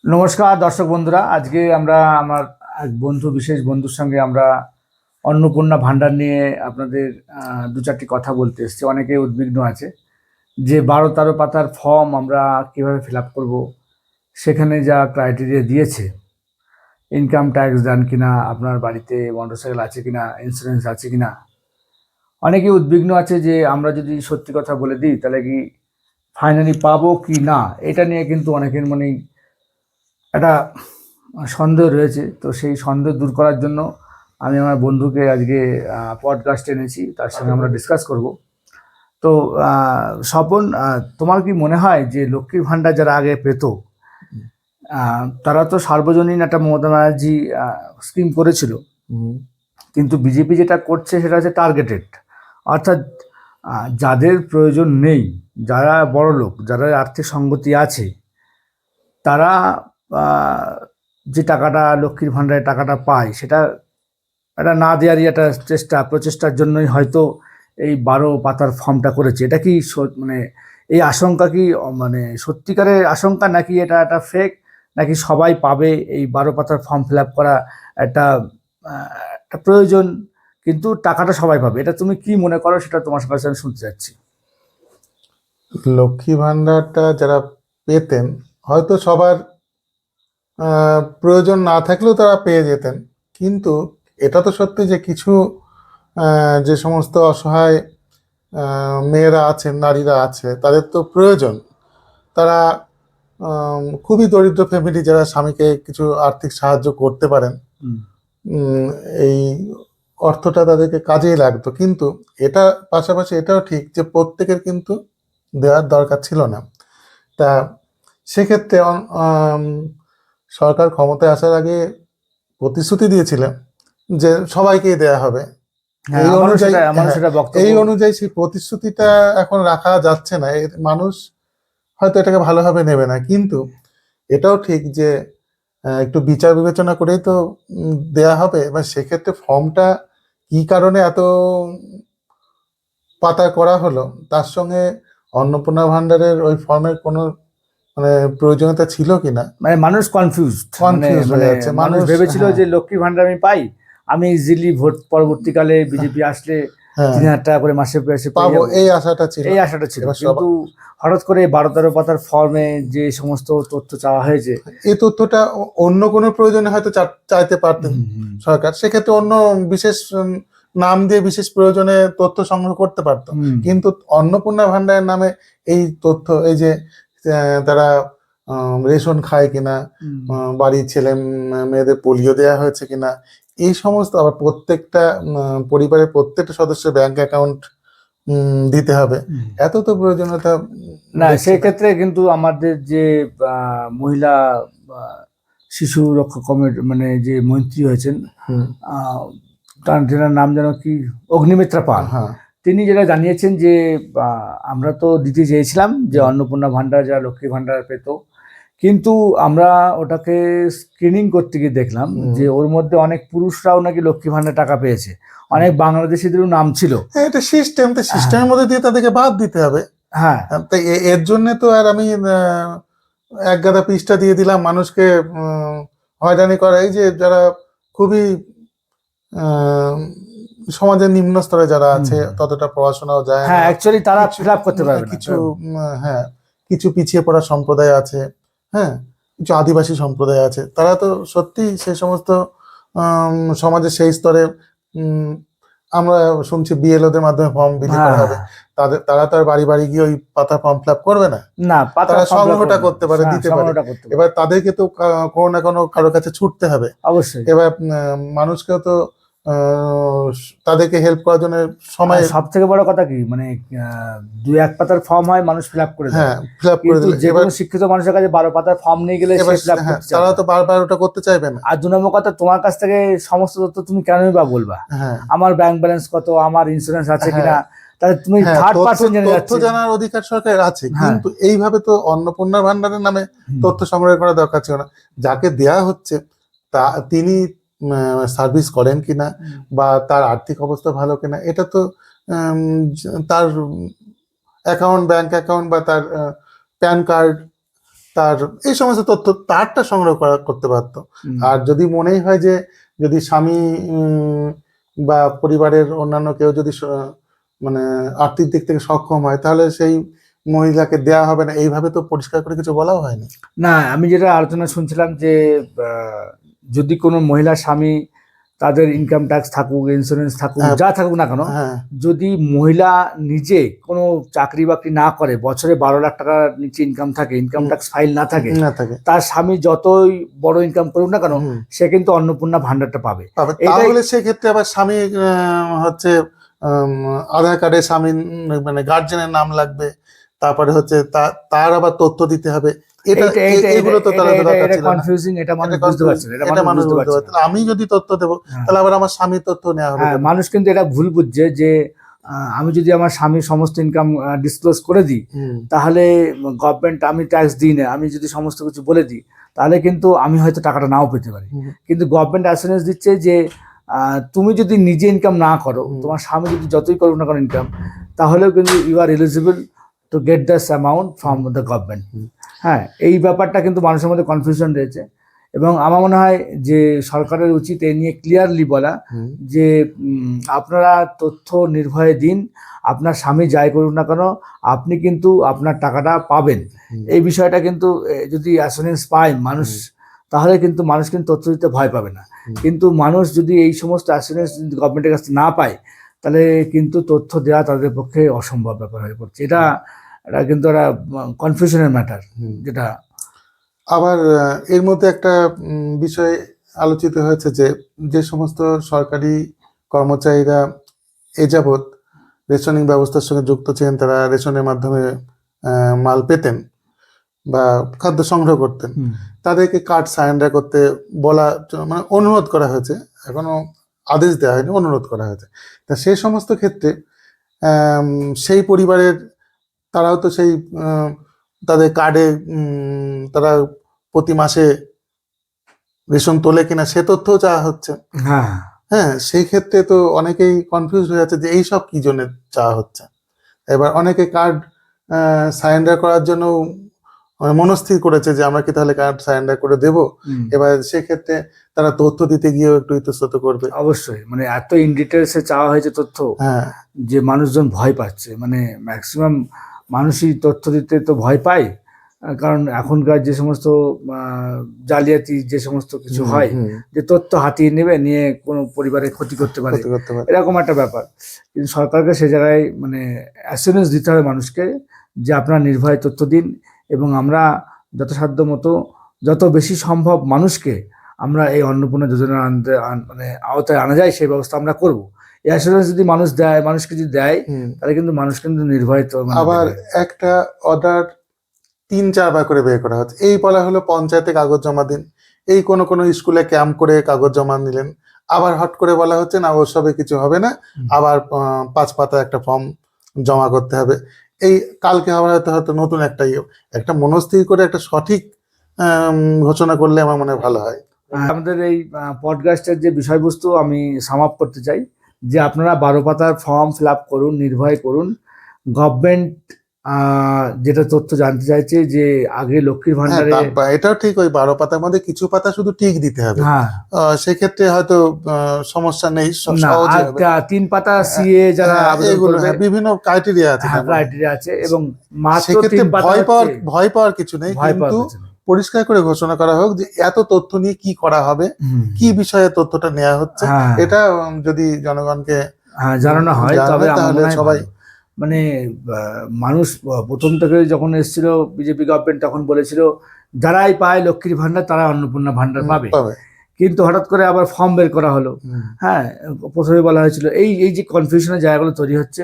নমস্কার দর্শক বন্ধুরা, আজকে আমরা আমার এক বিশেষ বন্ধুর সঙ্গে আমরা অন্নপূর্ণা ভান্ডার নিয়ে আপনাদের দু চারটি কথা বলতে এসেছি। অনেকে উদ্বিগ্ন আছে যে 12-13 পাতার ফর্ম আমরা কিভাবে ফিল আপ করবো। সেখানে যা ক্রাইটেরিয়া দিয়েছে, ইনকাম ট্যাক্স দেন কিনা, আপনার বাড়িতে মোটরসাইকেল আছে কিনা, ইন্স্যুরেন্স আছে কিনা, অনেকে উদ্বিগ্ন আছে যে আমরা যদি সত্যি কথা বলে দিই তাহলে কি ফাইনালি পাবো কি না। এটা নিয়ে কিন্তু অনেকের মনেই একটা সন্দেহ রয়েছে। তো সেই সন্দেহ দূর করার জন্য আমি আমার বন্ধুকে আজকে পডকাস্ট এনেছি, তার সঙ্গে আমরা ডিসকাস করব। তো স্বপন, তোমার কি মনে হয় যে লক্ষ্মীর ভাণ্ডার যারা আগে পেত, তারা তো সার্বজনীন একটা মমতা ব্যানার্জি স্কিম করেছিল, কিন্তু বিজেপি যেটা করছে সেটা হচ্ছে টার্গেটেড। অর্থাৎ যাদের প্রয়োজন নেই, যারা বড় লোক, যারা আর্থিক সঙ্গতি আছে, তারা যে টাকাটা লক্ষ্মীর ভাণ্ডারে টাকাটা পায়, সেটা একটা না দেওয়ারই একটা প্রচেষ্টার জন্যই হয়তো এই 12 পাতার ফর্মটা করেছে। এটা কি মানে এই আশঙ্কা কি মানে সত্যিকারের আশঙ্কা, নাকি এটা একটা ফেক, নাকি সবাই পাবে এই 12 পাতার ফর্ম ফিল আপ করা একটা একটা প্রয়োজন, কিন্তু টাকাটা সবাই পাবে? এটা তুমি কি মনে করো, সেটা তোমার কাছে আমি শুনতে চাচ্ছি। লক্ষ্মী ভাণ্ডারটা যারা পেতেন, হয়তো সবার প্রয়োজন না থাকলেও তারা পেয়ে যেতেন, কিন্তু এটা তো সত্যি যে কিছু যে সমস্ত অসহায় মেয়েরা আছেন, নারীরা আছে, তাদের তো প্রয়োজন। তারা খুবই দরিদ্র ফ্যামিলি, যারা স্বামীকে কিছু আর্থিক সাহায্য করতে পারেন, এই অর্থটা তাদেরকে কাজেই লাগতো। কিন্তু এটা পাশাপাশি এটাও ঠিক যে প্রত্যেকের কিন্তু দেওয়ার দরকার ছিল না। তা সেক্ষেত্রে সরকার ক্ষমতায় আসার আগে প্রতিশ্রুতি দিয়েছিলেন যে সবাইকেই দেয়া হবে। এই অনুযায়ী সেই প্রতিশ্রুতিটা এখন রাখা যাচ্ছে না। মানুষ হয়তো এটাকে ভালোভাবে নেবে না, কিন্তু এটাও ঠিক যে একটু বিচার বিবেচনা করেই তো দেয়া হবে। এবার সেক্ষেত্রে ফর্মটা কি কারণে এত পাতা করা হলো, তার সঙ্গে অন্নপূর্ণা ভান্ডারের ওই ফর্মের কোনো মানে প্রয়োজনীয়তা ছিল কিনা, মানে মানুষ কনফিউজ হয়ে যাচ্ছে। মানুষ ভেবেছিল যে লক্ষ্মী ভান্ডার আমি পাই, আমি ইজিলি ভোট পরবর্তীকালে বিজেপি আসলে 3,000 টাকা করে মাসে পাবো, এই আশাটা ছিল। কিন্তু হঠাৎ করে 12-13 পাতার ফর্মে যে সমস্ত তথ্য চাওয়া হয়েছে, এই তথ্যটা অন্য কোনো প্রয়োজনে হয়তো চাইতে পারতেন সরকার। সেক্ষেত্রে অন্য বিশেষ নাম দিয়ে বিশেষ প্রয়োজনে তথ্য সংগ্রহ করতে পারতো, কিন্তু অন্নপূর্ণা ভান্ডারের নামে এই তথ্য, এই যে তারা রেশন খায় কিনা, বাড়ির ছেলে মেয়েদের পোলিও দেওয়া হয়েছে কিনা, এই সমস্ত, আবার প্রত্যেকটা পরিবারের প্রত্যেকটা সদস্যের ব্যাংক অ্যাকাউন্ট দিতে হবে, এত তো প্রয়োজনীয়তা না। সেক্ষেত্রে কিন্তু আমাদের যে মহিলা শিশু রক্ষা কমিটি, মানে যে মন্ত্রী হয়েছেন, তেনার নাম যেন কি, অগ্নিমিত্রা পাল, তিনি যেটা জানিয়েছেন যে আমরা তো দিতে চেয়েছিলাম যে অন্নপূর্ণা ভান্ডার যারা লক্ষ্মী ভান্ডার পেত, কিন্তু আমরা ওটাকে স্ক্রিনিং করতে গিয়ে দেখলাম যে ওর মধ্যে অনেক পুরুষরাও নাকি লক্ষ্মী ভান্ডার টাকা পেয়েছে, অনেক বাংলাদেশিদেরও নাম ছিল। এটা সিস্টেমের মধ্যে দিয়ে তাদেরকে বাদ দিতে হবে। হ্যাঁ, তাই এর জন্য তো আর আমি এক গাদা পৃষ্ঠা দিয়ে দিলাম মানুষকে হয়রানি করা। এই যে যারা খুবই সমাজের নিম্ন স্তরে যারা আছে, ততটা পড়াশোনাও যায় না, অ্যাকচুয়ালি তারা ফিল আপ করতে পারবে না। কিছু পিছিয়ে পড়া সম্প্রদায় আছে, কিছু আদিবাসী সম্প্রদায় আছে, তারা তো সত্যি সেই সমস্ত সমাজের সেই স্তরে আমরা শুনছি বিএলওদের মাধ্যমে ফর্ম বিলি করা হবে। তারা তো আর বাড়ি বাড়ি গিয়ে ওই পাতা ফর্ম ফিল আপ করবে না, তারা সংগ্রহটা করতে পারে, দিতে পারে। এবার তাদেরকে তো কোনো না কোনো কারোর কাছে ছুটতে হবে অবশ্যই। এবার মানুষকেও তো তাদেরকে হেল্প করার জন্য সময়, সব থেকে বড় কথা কি, মানে 2-1 পাতার ফর্ম হয়, মানুষ ফিল আপ করে দেয়, যে কোনো শিক্ষিত মানুষের কাছে 12 পাতার ফর্ম নিয়ে গেলে তারা তো বারবার ওটা করতে চাইবে না। আর 2 নম্বর কথা, তোমার কাছ থেকে সমস্ত তথ্য তুমি কেনই বা বলবা, আমার ব্যাংক ব্যালেন্স কত, আমার ইন্স্যুরেন্স আছে কিনা, তাহলে তুমি থার্ড পারসন জেনে যাচ্ছে। তথ্য জানার অধিকার সরকারের আছে, কিন্তু এইভাবে তো অন্নপূর্ণা ভান্ডারের নামে তথ্য সংগ্রহ করা দরকার ছিল না। যাকে দেয়া হচ্ছে তিনি সার্ভিস করেন কিনা, বা তার আর্থিক অবস্থা ভালো কিনা, এটা তো তার অ্যাকাউন্ট, ব্যাংক অ্যাকাউন্ট, বা তার প্যান কার্ড, তার এই সমস্ত তথ্য তারটা সংগ্রহ করতে পারতো। হুম। আর যদি মনেই হয় যে যদি স্বামী বা পরিবারের অন্যান্য কেউ যদি মানে আর্থিক দিক থেকে সক্ষম হয়, তাহলে সেই মহিলাকে দেয়া হবে না, এইভাবে তো পরিষ্কার করে কিছু বলাও হয়নি। না, আমি যেটা আলোচনা শুনছিলাম যে যদি কোনো মহিলা স্বামী তাদের ইনকাম ট্যাক্স থাকুক, ইন্স্যুরেন্স থাকুক, হ্যাঁ, যা থাকুক না কেন, হ্যাঁ, যদি মহিলা নিজে কোনো চাকরি বাকরি না করে, বছরে 12 লাখ টাকার নিচে ইনকাম থাকে, ইনকাম ট্যাক্স ফাইল না থাকে, না থাকে, তার স্বামী যতই বড় ইনকাম করুক না কেন, হুম, সে কিন্তু অন্নপূর্ণা ভান্ডারটা পাবে। পাবে। এইটাই তাহলে সেক্ষেত্রে আবার স্বামী হচ্ছে আধার কার্ডে স্বামী মানে গার্জেনের নাম লাগবে, তারপরে হচ্ছে তার আবার তথ্য দিতে হবে। এটা এইটা এইটা এটা এগুলো তো তাহলে এটা দরকার এটা ছিল না। কনফিউজিং, এটা মানুষ এটা বুঝতে confuse, পারছে না, এটা এটা মানুষ মানুষ বুঝতে বুঝতে পারছে পারছে না। না। আমি যদি তথ্য দেবো, হ্যাঁ, তাহলে আবার আমার স্বামীর তথ্য নেওয়া হবে হ্যাঁ, কেন? মানুষ কিন্তু এটা ভুল বুঝছে যে আমি যদি আমার স্বামীর সমস্ত ইনকাম ডিসক্লোজ করে দিই, হুম, তাহলে গভর্নমেন্ট, আমি ট্যাক্স দিই না, আমি যদি সমস্ত কিছু বলে দিই, তাহলে কিন্তু আমি হয়তো টাকাটা নাও পেতে পারি। হুম, কিন্তু গভর্নমেন্ট অ্যাসুরেন্স দিচ্ছে যে তুমি যদি নিজে ইনকাম না করো, হুম, তোমার স্বামী যদি যতই করুক না কোনো ইনকাম, তাহলেও কিন্তু you are eligible to get this amount from the government. Hmm, হ্যাঁ, এই ব্যাপারটা কিন্তু মানুষের মধ্যে কনফিউশন রয়েছে, এবং আমার মনে হয় যে সরকারের উচিত এ নিয়ে ক্লিয়ারলি বলা হুম, যে আপনারা তথ্য নির্ভয়ে দিন, আপনার স্বামী যাই করুক না কেন, আপনি কিন্তু আপনার টাকাটা পাবেন। হুম, এই বিষয়টা কিন্তু যদি অ্যাসুরেন্স পায় মানুষ, হুম, তাহলে কিন্তু মানুষ কিন্তু তথ্য দিতে ভয় পাবে না। হুম। কিন্তু মানুষ যদি এই সমস্ত অ্যাসুরেন্স গভর্নমেন্টের কাছে না পায়, তাহলে কিন্তু তথ্য দেওয়া তাদের পক্ষে অসম্ভব ব্যাপার হয়ে পড়ছে। এটা এটা কিন্তু একটা কনফিউশনের ম্যাটার, হুম। যেটা আবার এর মধ্যে একটা বিষয় আলোচিত হয়েছে যে যে সমস্ত সরকারি কর্মচারীরা এ যাবৎ রেশনিং ব্যবস্থার সঙ্গে যুক্ত ছিলেন, তারা রেশনের মাধ্যমে মাল পেতেন বা খাদ্য সংগ্রহ করতেন, হুম, তাদেরকে কার্ড সারেন্ডার করতে বলা, মানে অনুরোধ করা হয়েছে। এখনো আদেশ দেওয়া হয়নি, অনুরোধ করা হয়েছে। তা সেই সমস্ত ক্ষেত্রে আম, সেই পরিবারের তারাও তো সেই তাদের কার্ডে তারা প্রতি মাসে রেশন তোলে কিনা সে তথ্যও চাওয়া হচ্ছে। হ্যাঁ, হ্যাঁ, সেই ক্ষেত্রে তো অনেকেই কনফিউজ হয়ে যাচ্ছে যে এইসব কি জন্য চাওয়া হচ্ছে। এবার অনেকে কার্ড সারেন্ডার করার জন্য মনস্থির করেছে যে আমরা কি তাহলে কার্ড সারেন্ডার করে দেব। হুম, এবার সেক্ষেত্রে তারা তথ্য দিতে গিয়েও একটু ইতস্তত করবে। অবশ্যই, মানে এত ইন ডিটেলসে চাওয়া হয়েছে তথ্য হ্যাঁ, যে মানুষজন ভয় পাচ্ছে, মানে ম্যাক্সিমাম মানুষই তথ্য দিতে তো ভয় পায়। কারণ এখনকার যে সমস্ত জালিয়াতি যে সমস্ত কিছু হুম, হয়, হুম, যে তথ্য হাতিয়ে নেবে, নিয়ে কোনো পরিবারের ক্ষতি করতে পারে, ক্ষতি করতে পারে। এরকম একটা ব্যাপার। কিন্তু সরকারকে সে জায়গায় মানে অ্যাসুরেন্স দিতে হবে মানুষকে যে আপনারা নির্ভয়ে তথ্য দিন, এবং আমরা যথাসাধ্য মতো যত বেশি সম্ভব মানুষকে আমরা এই অন্নপূর্ণা যোজনা মানে আওতায় আনা যায় সেই ব্যবস্থা আমরা করব। এই অ্যাসুরেন্স যদি মানুষ দেয়, মানুষকে যদি দেয়, হুম। তাহলে কিন্তু মানুষ কিন্তু নির্ভয়ে তো মানে আবার দেবে। একটা অর্ডার 3-4 বার করে বের করা হচ্ছে। এই বলা হলো পঞ্চায়েতে কাগজ জমা দিন, এই কোনো কোনো স্কুলে ক্যাম্প করে কাগজ জমা নিলেন, আবার হট করে বলা হচ্ছে না ওসবে কিছু হবে না, হুম। আবার 5 পাতা একটা ফর্ম জমা করতে হবে। এই কালকে আবার হয়তো হয়তো নতুন একটা মনস্থির করে একটা সঠিক আম, ঘোষণা করলে আমার মনে হয় ভালো হয়। আমাদের এই পডকাস্টের যে বিষয়বস্তু আমি সাম আপ করতে চাই যে আপনারা 12 পাতার ফর্ম ফিল আপ করুন, নির্ভয় করুন। গভর্নমেন্ট যেটা তথ্য জানতে চাইছে যে আগে লক্ষ্মীর হ্যাঁ, ভান্ডারে, এটাও ঠিক, ওই 12 পাতার মধ্যে কিছু পাতা শুধু টিক দিতে হবে। হ্যাঁ, সেক্ষেত্রে হয়তো সমস্যা নেই, না, সহজে আর হবে। 3 পাতা সিএ যারা হ্যাঁ, আবেদন এগুলো করবে, হ্যাঁ, বিভিন্ন ক্রাইটেরিয়া আছে হ্যাঁ, তার মধ্যে। ক্রাইটেরিয়া আছে, এবং মাত্র সেক্ষেত্রে 3 পাতা হচ্ছে ভয় পাওয়ার কিছু নেই, ভয় পাওয়ার কিন্তু কিছু নেই। পরিষ্কার করে ঘোষণা করা হোক যে এত তথ্য নিয়ে কি করা হবে, হুম, কি বিষয়ে তথ্যটা নেওয়া হচ্ছে। হ্যাঁ, এটা যদি জনগণকে হ্যাঁ, জানানো হয় তবে জানায়, আমার তাহলে মনে হয় সবাই ভালো। মানে মানুষ প্রথম থেকে যখন এসেছিল বিজেপি গভর্নমেন্ট, তখন বলেছিল যারাই পায় লক্ষ্মীর ভান্ডার তারা অন্নপূর্ণা ভান্ডার পাবে। পাবে। কিন্তু হঠাৎ করে আবার ফর্ম বের করা হলো। হুম, হ্যাঁ, প্রথমে বলা হয়েছিল এই এই যে কনফিউশনের জায়গাগুলো তৈরি হচ্ছে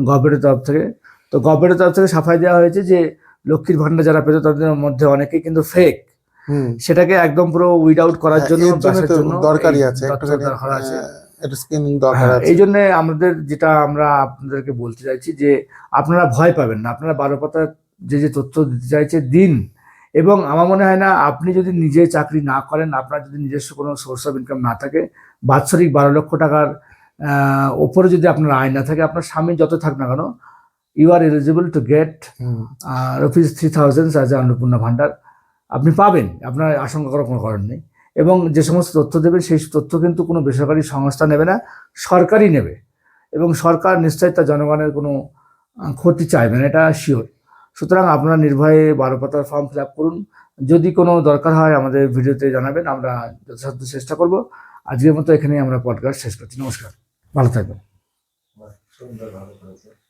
গভর্নমেন্টের তরফ থেকে, তো গভর্নমেন্টের তরফ থেকে সাফাই দেওয়া হয়েছে যে লক্ষ্মীর ভান্ডার যারা পেত তাদের মধ্যে অনেকেই কিন্তু ফেক। হুম। সেটাকে একদম পুরো উইড আউট করার হ্যাঁ, জন্য, এর জন্য ব্যাসের তো জন্য এই দরকারই আছে তথ্য একটুখানি, দরকার আছে। একটা স্ক্রিনিং দরকার হ্যাঁ, আছে। এই জন্য আমাদের যেটা আমরা আপনাদেরকে বলতে চাইছি যে আপনারা ভয় পাবেন না, আপনারা 12 পাতা যে যে তথ্য দিতে চাইছে দিন। এবং আমার মনে হয় না, আপনি যদি নিজে চাকরি না করেন, আপনার যদি নিজস্ব কোনো সোর্স অফ ইনকাম না থাকে, বাৎসরিক 12 লক্ষ টাকার ওপরে যদি আপনার আয় না থাকে, আপনার স্বামী যত থাক না কেন, you are eligible to get hmm, ₹3,000 as a Annapurna Bhandar. আপনি পাবেন, আপনার আশঙ্কা করার কোনো কারণ নেই। এবং যে সমস্ত তথ্য দেবেন সেই তথ্য কিন্তু কোনো বেসরকারি সংস্থা নেবে না, সরকারই নেবে। এবং সরকার নিশ্চয়ই তার জনগণের কোনো ক্ষতি চাইবে না, এটা শিওর। সুতরাং আপনারা নির্ভয়ে 12 পাতার ফর্ম ফিল আপ করুন। যদি কোনো দরকার হয় আমাদের ভিডিওতে জানাবেন, আমরা যথাসাধ্য চেষ্টা করব। আজকের মতো এখানেই আমরা পডকাস্ট শেষ করছি। নমস্কার, ভালো থাকবেন। সুন্দর ভালো করেছে।